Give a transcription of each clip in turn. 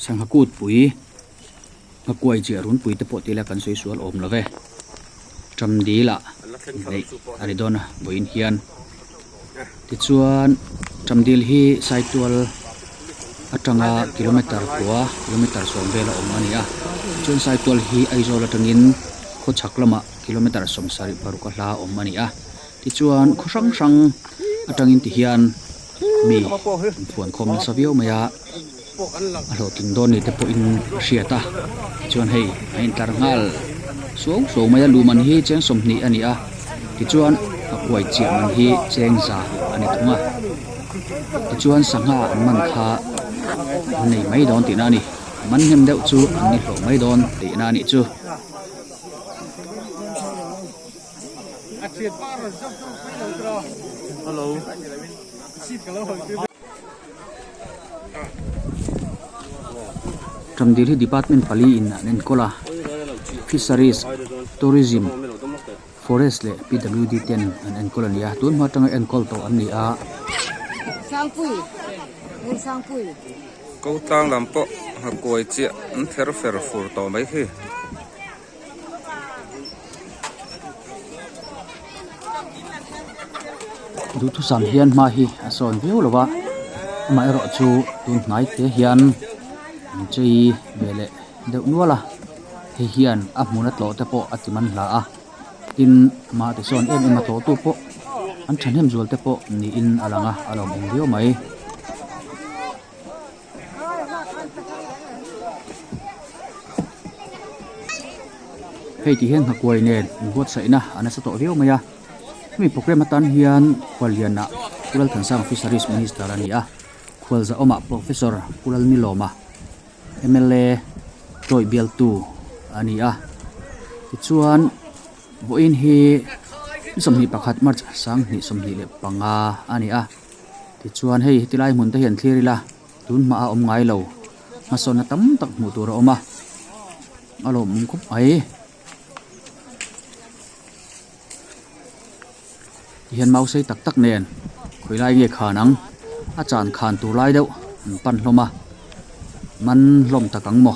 sanghakut pui ngakuai chi arun pui te po tila kan soi sual om love tramdila nei aridona boin hian ti chuan tramdil hi saitual atanga kilometer som vela om ania chuan saitual hi aizola tangin kho chaklama kilometer som sari paruka hla om ania ti chuan kho sang atangin ti hian mi fuan khom na savio maya alo ting don ni te po in hriata chuan hei ein tlar ngal so maya luman hi cheng somni ania ti chuan akuai chi man hi cheng za ani thunga ti chuan sanga an man kha nei mai don ti na ni man hem deuh chu an ni hlo mai don ti na ni chu hello tramdil hi department pali in an kola fisheries tourism forest le pwd 10 an kola nia tun ma tanga en kol to an ni a sangpui câu tang làm po hakoi chi an fer fur to mai khi du thu sam hian ma hi ason veu lova mai ro chu tun nai te hian chei bele deuh nuala he hian a hmunat lo te po atiman hla a tin ma te son em a to tu po an thanem zual te po ni in alanga alom ong veu mai hei ti hian hakuai nen ngot saina ana sa to veu maya mi program atan hian kwaliana kulal thansang fisheries minister ania khwalza oma professor kulal niloma MLA toy bial tu ania ti chuan voin hi somni pakhat mar sang ni somni le panga ania ti chuan hei tilai mun te hian thlerila tun ma a om ngai lo ma sona tam tak mu tur oma alo mum khup ai hian mau sei tak tak nen khoilai nge khanang a chan khan tu lai deuh pan hloma man hlom takang mo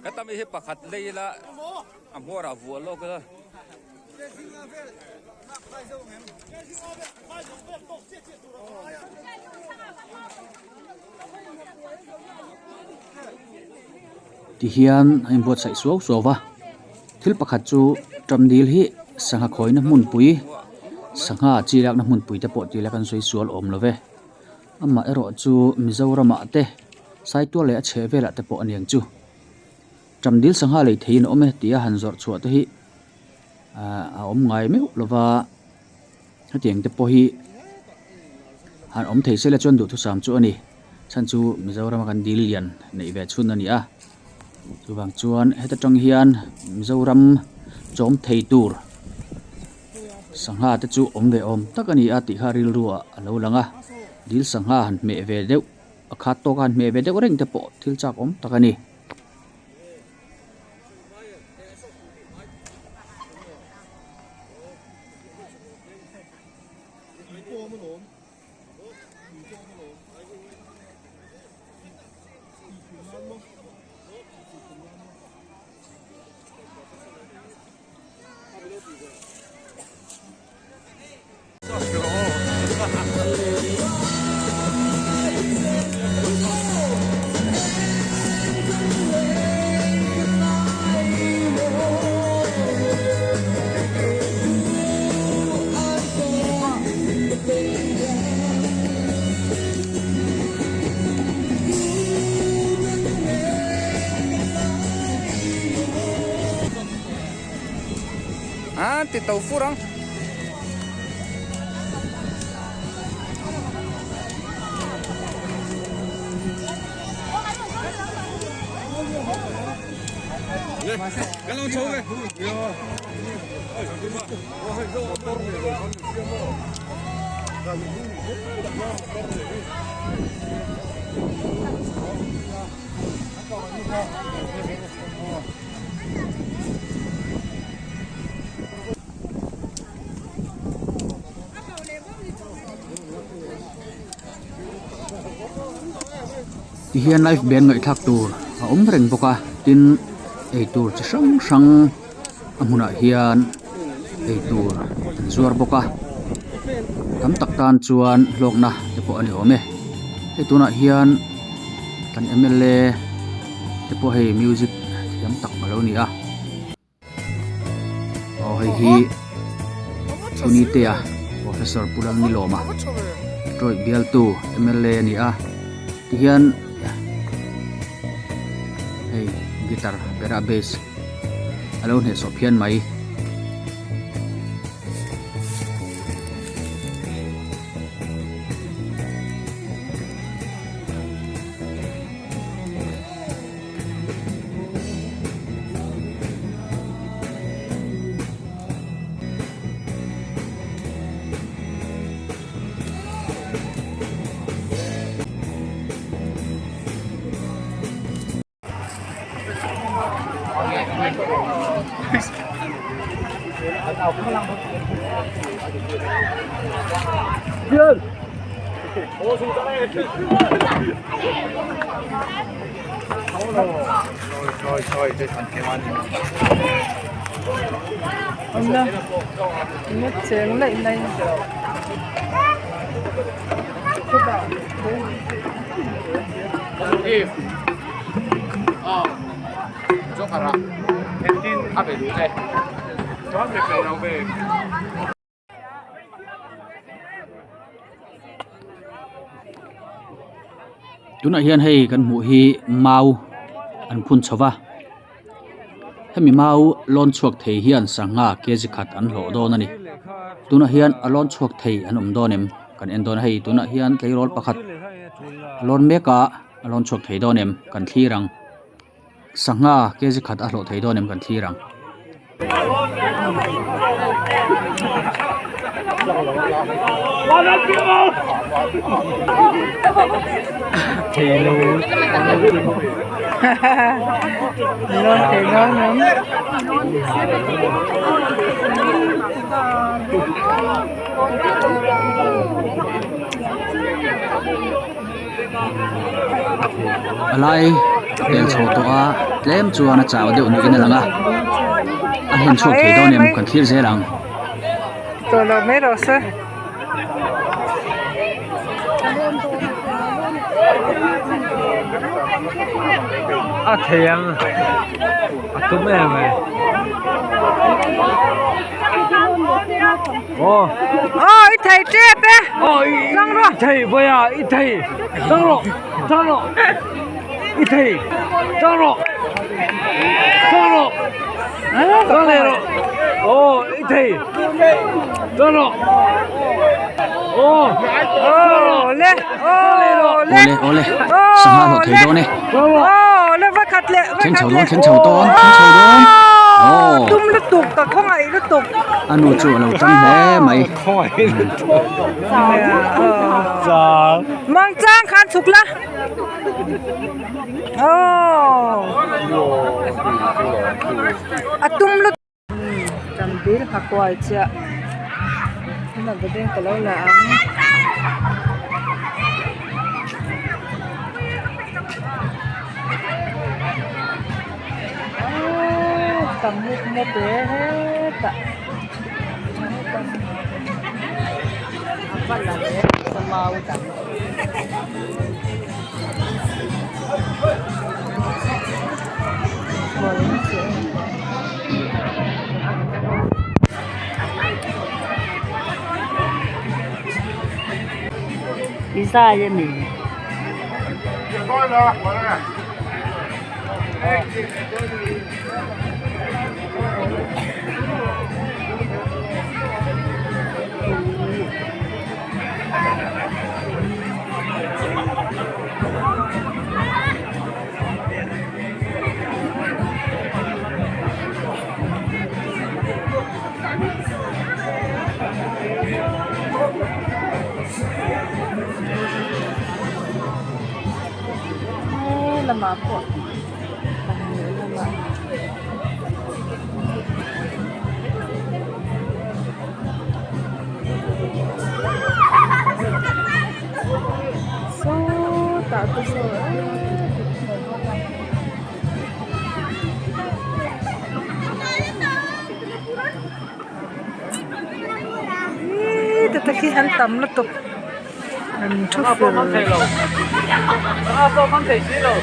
cái tâm hi pakhat lei la amora vu lo ka ti hian in bot sai suwa thil pakhat chu tramdil hi sanga khoina mun pui sanga chilak na mun pui te po tila kan soi sual om love amma ero chu mizorama te saitual le a chevela te po aniang chu tramdil sanga le thein ome tia hanzor chhuat te hi a om ngai me lova hatiang te po hi han om thei sele chon du thu sam chu ani chan chu mizoram kan dil lian nei ve chun ani a chuwang chuan heta tang hian mizoram chom thei tur sangha te chu om ve om takani a ti haril ruwa alo langa dil sangha han me ve deuh akhat to kan me ve deuh reng te po thil chak om takani ti tàu furang Kalau coba. Ti hian life ben ngai thak tur a om reng boka tin ei tur chi sang sang amuna hian ei tur an zuar boka tam tak tan chuan hlokna te po ani ome he tuna hian kan MLA te po hei music thiam tak malo ni a hei hi chuni te a professor pulal ni loma Troy Bial tu MLA ni a ti hian hei gitar pera bass alo ne so phian mai Nó chén lại này. Jokara. Entin abe dute. Tuan mereka yang be. tuna hian hei kan hmu hi mau an phun chawa hemi mau lon chuak thei hian sanga kg khat an hlo don ani tuna hian alon chuak thei an donem kan en don hei tuna hian tleirol pakhat alon meka alon chuak thei donem kan thlirang sanga kg khat a hlo thei donem kan thlirang Lon thì ngon lắm. alai el chho to a tlem chuan a chaw deuh ni in alanga a hen chuak thei donem kan thlir zelang Tôi là mấy rồi sao? Thiang tụm em này Ít thầy chết đấy. răng rồi thầy bây giờ ít thầy răng rồi ít thầy răng rồi răng này rồi ít thầy răng rồi Lên. ole sanga hlo thei do ne Lên vắt khát lệ. khen chầu don Tum nó tục cả không ai nó tục. anu chu lo tang he mai khỏi giờ Mang trang khăn sục la. Tum nó chăm tí là khắc quài chưa. Nhưng mà bên cái lâu là cầm một bé hết ạ. Apa lah ya, semau tak. Bisa aja nih. lama po. Lama. So, tapos so, tatakihan tam na to. Ang Apa man tayo? Apa man tayo sila?